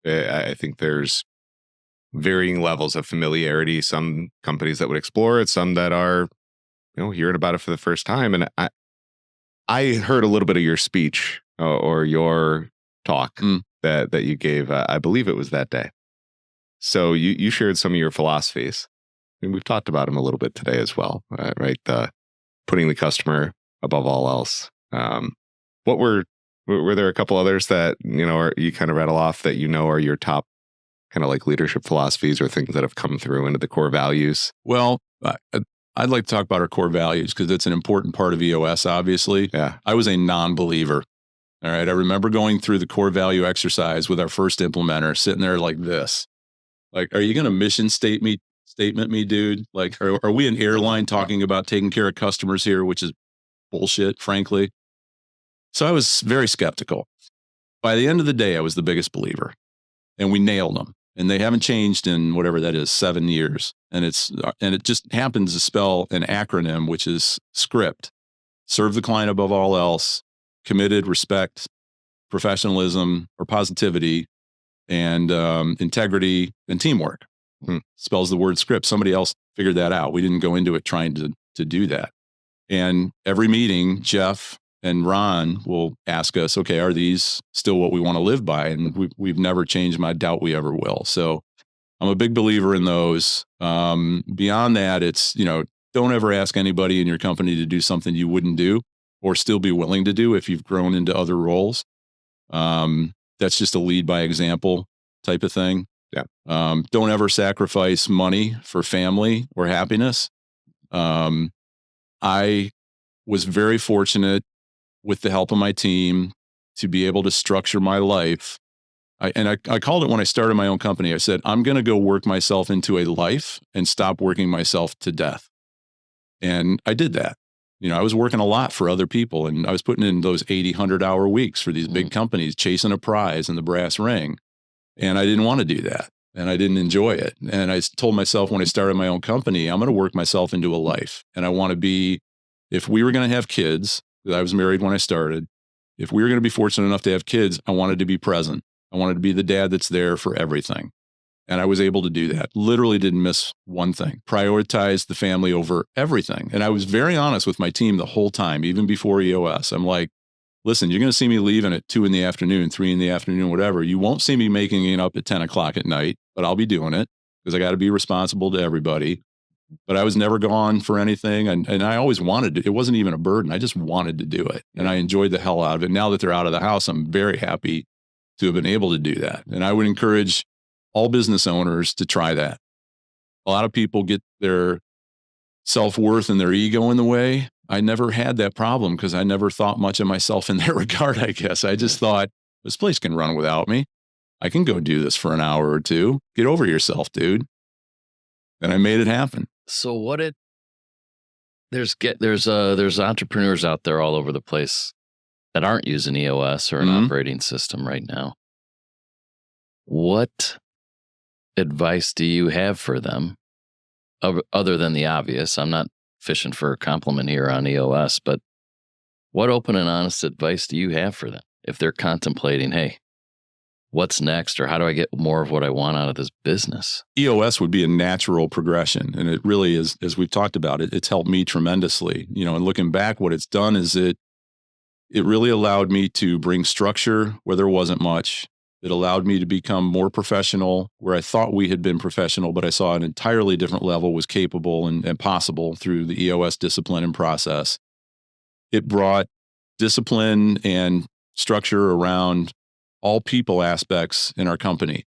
I think there's varying levels of familiarity. Some companies that would explore it, some that are, hearing about it for the first time. And I heard a little bit of your speech or your talk that you gave. I believe it was that day. So you shared some of your philosophies. And we've talked about them a little bit today as well, right? Putting the customer above all else. What were there a couple others that, you kind of rattle off that are your top kind of like leadership philosophies or things that have come through into the core values? Well, I'd like to talk about our core values because it's an important part of EOS, obviously. Yeah. I was a non-believer. All right. I remember going through the core value exercise with our first implementer, sitting there like this. Like, are you going to mission statement me, dude? Like, are we an airline talking about taking care of customers here, which is bullshit, frankly. So I was very skeptical. By the end of the day, I was the biggest believer, and we nailed them. And they haven't changed in whatever that is, 7 years. And it just happens to spell an acronym, which is SCRIPT: serve the client above all else, committed, respect, professionalism or positivity, and integrity and teamwork. Spells the word script. Somebody else figured that out. We didn't go into it trying to do that. And every meeting, Jeff and Ron will ask us, okay, are these still what we want to live by? And we've never changed them. I doubt we ever will. So I'm a big believer in those. Beyond that, it's, don't ever ask anybody in your company to do something you wouldn't do or still be willing to do if you've grown into other roles. That's just a lead by example type of thing. Yeah. Don't ever sacrifice money for family or happiness. I was very fortunate with the help of my team to be able to structure my life. I called it when I started my own company. I said, I'm going to go work myself into a life and stop working myself to death. And I did that. I was working a lot for other people, and I was putting in those 80, 100-hour weeks for these big companies, chasing a prize and the brass ring. And I didn't want to do that. And I didn't enjoy it. And I told myself when I started my own company, I'm going to work myself into a life. And I want to be, if we were going to have kids, because I was married when I started, if we were going to be fortunate enough to have kids, I wanted to be present. I wanted to be the dad that's there for everything. And I was able to do that. Literally didn't miss one thing. Prioritized the family over everything. And I was very honest with my team the whole time, even before EOS. I'm like, listen, you're going to see me leaving at 2 p.m, 3 p.m, whatever. You won't see me making it up at 10 o'clock at night, but I'll be doing it because I got to be responsible to everybody. But I was never gone for anything. And I always wanted to. It wasn't even a burden. I just wanted to do it. And I enjoyed the hell out of it. Now that they're out of the house, I'm very happy to have been able to do that. And I would encourage all business owners to try that. A lot of people get their self-worth and their ego in the way, I never had that problem because I never thought much of myself in that regard, I guess. I just thought, this place can run without me. I can go do this for an hour or two. Get over yourself, dude. And I made it happen. So there's entrepreneurs out there all over the place that aren't using EOS or an operating system right now. What advice do you have for them other than the obvious? I'm not fishing for a compliment here on EOS, but what open and honest advice do you have for them if they're contemplating, hey, what's next, or how do I get more of what I want out of this business? EOS would be a natural progression. And it really is, as we've talked about it, it's helped me tremendously. And looking back, what it's done is it really allowed me to bring structure where there wasn't much. It allowed me to become more professional where I thought we had been professional, but I saw an entirely different level was capable and possible through the EOS discipline and process. It brought discipline and structure around all people aspects in our company.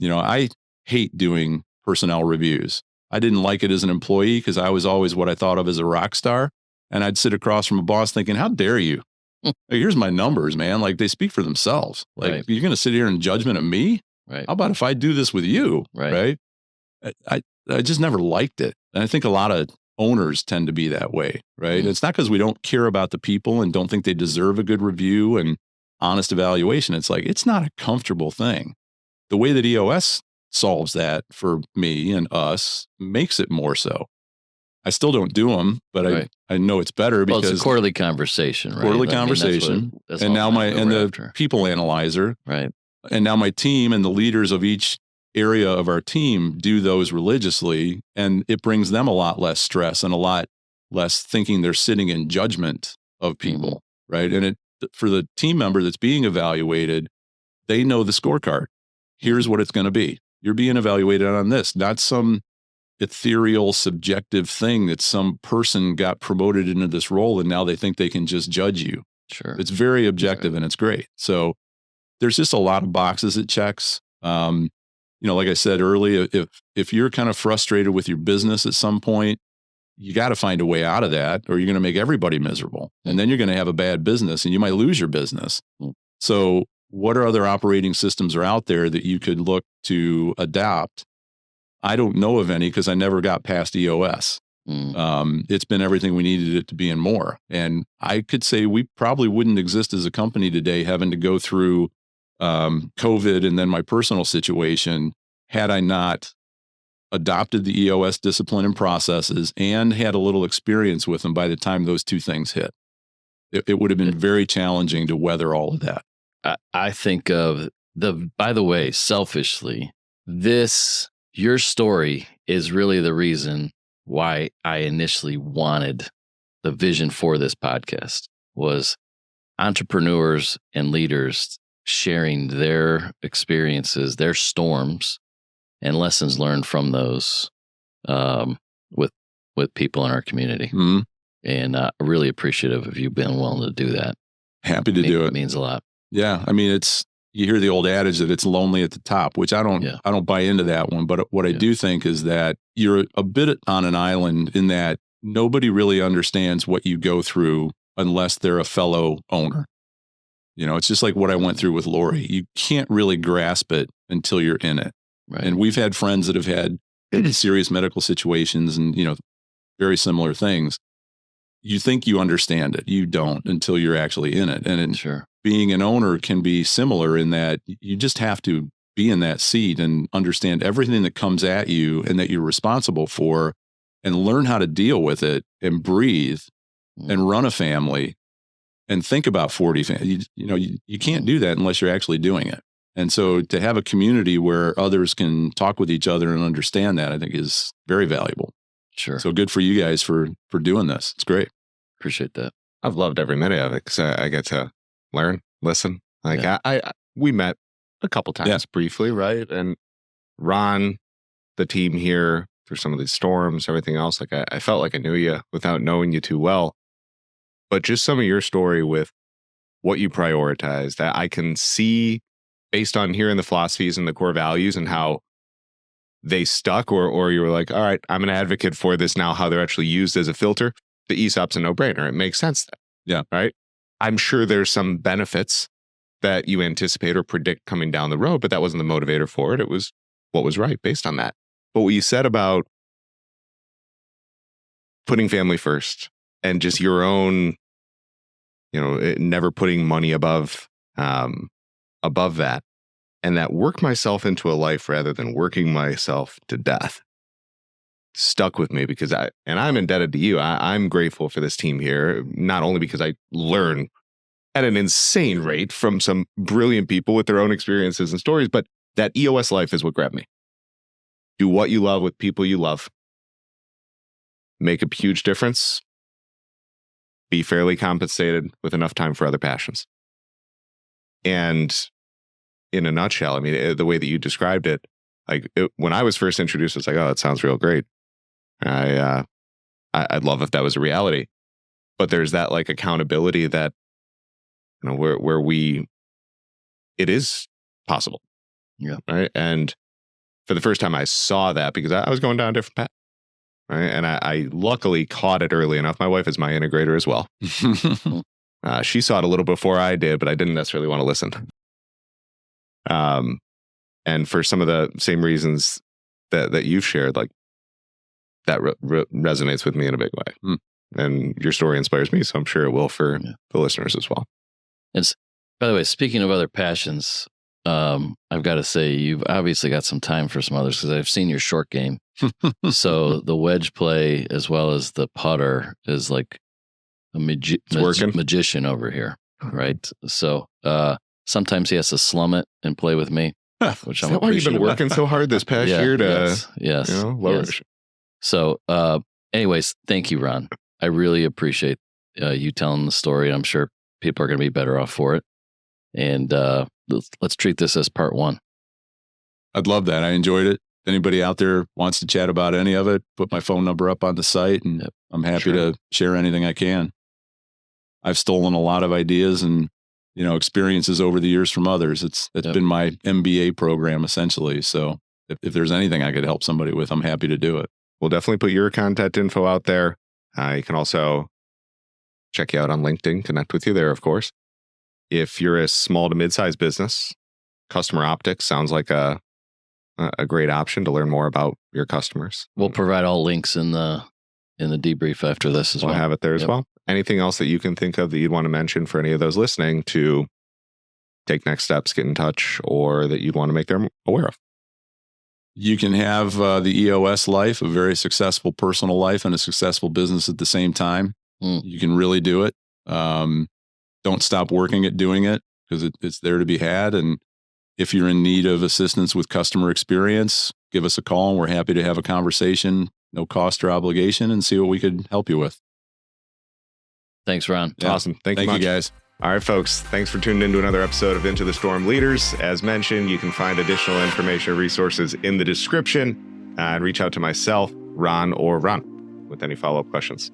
I hate doing personnel reviews. I didn't like it as an employee because I was always what I thought of as a rock star. And I'd sit across from a boss thinking, how dare you? Like, here's my numbers, man. Like, they speak for themselves. Like, you're going to sit here in judgment of me? Right. How about if I do this with you? Right. I just never liked it. And I think a lot of owners tend to be that way, right? It's not because we don't care about the people and don't think they deserve a good review and honest evaluation. It's like, it's not a comfortable thing. The way that EOS solves that for me and us makes it more so. I still don't do them, but I know it's better because it's a quarterly conversation, right? Quarterly conversation. And now the people analyzer. Right. And now my team and the leaders of each area of our team do those religiously. And it brings them a lot less stress and a lot less thinking they're sitting in judgment of people. Right. And for the team member that's being evaluated, they know the scorecard. Here's what it's going to be. You're being evaluated on this, not some ethereal, subjective thing that some person got promoted into this role and now they think they can just judge you. Sure. It's very objective and it's great. So there's just a lot of boxes it checks. Like I said earlier, if you're kind of frustrated with your business at some point, you got to find a way out of that or you're going to make everybody miserable. And then you're going to have a bad business and you might lose your business. So what are other operating systems are out there that you could look to adopt? I don't know of any because I never got past EOS. It's been everything we needed it to be and more. And I could say we probably wouldn't exist as a company today having to go through COVID and then my personal situation had I not adopted the EOS discipline and processes and had a little experience with them by the time those two things hit. It would have been very challenging to weather all of that. I think of by the way, selfishly, your story is really the reason why I initially wanted the vision for this podcast was entrepreneurs and leaders sharing their experiences, their storms and lessons learned from those with people in our community. And really appreciative of you being willing to do that. Happy to do it. It means a lot. Yeah. I mean, you hear the old adage that it's lonely at the top, which I don't buy into that one. But what I do think is that you're a bit on an island in that nobody really understands what you go through unless they're a fellow owner. It's just like what I went through with Lori. You can't really grasp it until you're in it. Right. And we've had friends that have had serious medical situations and, very similar things. You think you understand it. You don't until you're actually in it. And being an owner can be similar in that you just have to be in that seat and understand everything that comes at you and that you're responsible for and learn how to deal with it and breathe and run a family and think about 40 families. You can't do that unless you're actually doing it. And so to have a community where others can talk with each other and understand that, I think is very valuable. Sure. So good for you guys for doing this. It's great. Appreciate that. I've loved every minute of it because I get to learn, listen. We met a couple times briefly, right? And Ron, the team here, through some of these storms, everything else, I felt like I knew you without knowing you too well. But just some of your story with what you prioritized, I can see based on hearing the philosophies and the core values and how they stuck, or you were like, all right, I'm an advocate for this now, how they're actually used as a filter, the ESOP's a no-brainer. It makes sense then. Yeah. Right? I'm sure there's some benefits that you anticipate or predict coming down the road, but that wasn't the motivator for it. It was what was right based on that. But what you said about putting family first and just your own, never putting money above that, and that work myself into a life rather than working myself to death, stuck with me because I'm indebted to you. I'm grateful for this team here, not only because I learn at an insane rate from some brilliant people with their own experiences and stories, but that EOS life is what grabbed me. Do what you love with people you love. Make a huge difference. Be fairly compensated with enough time for other passions. And in a nutshell, I mean, the way that you described it, when I was first introduced, it's like, oh, that sounds real great. I'd love if that was a reality. But there's that like accountability that, where it is possible. Yeah. Right. And for the first time I saw that because I was going down a different path. Right. And I luckily caught it early enough. My wife is my integrator as well. She saw it a little before I did, but I didn't necessarily want to listen. And for some of the same reasons that you've shared, like that resonates with me in a big way. And your story inspires me, so I'm sure it will for the listeners as well. And by the way, speaking of other passions, I've got to say you've obviously got some time for some others because I've seen your short game. So the wedge play as well as the putter is like a magician over here, right? So sometimes he has to slum it and play with me, which I'm appreciative. Why you've been working so hard this past year to lower it? So anyways, thank you, Ron. I really appreciate you telling the story. I'm sure people are going to be better off for it. And let's treat this as part one. I'd love that. I enjoyed it. If anybody out there wants to chat about any of it, put my phone number up on the site, and I'm happy to share anything I can. I've stolen a lot of ideas and experiences over the years from others. It's been my MBA program essentially. So if there's anything I could help somebody with, I'm happy to do it. We'll definitely put your contact info out there. You can also check you out on LinkedIn, connect with you there, of course. If you're a small to mid-sized business, customer optics sounds like a great option to learn more about your customers. We'll provide all links in the debrief after this as well. We'll have it there as well. Anything else that you can think of that you'd want to mention for any of those listening to take next steps, get in touch, or that you'd want to make them aware of? You can have the EOS life, a very successful personal life and a successful business at the same time. You can really do it. Don't stop working at doing it because it's there to be had. And if you're in need of assistance with customer experience, give us a call and we're happy to have a conversation, no cost or obligation, and see what we could help you with. Thanks, Ron. Yeah. Awesome. Thank you guys. All right, folks. Thanks for tuning into another episode of Into the Storm Leaders. As mentioned, you can find additional information and resources in the description and reach out to myself, Ron, or Ron with any follow-up questions.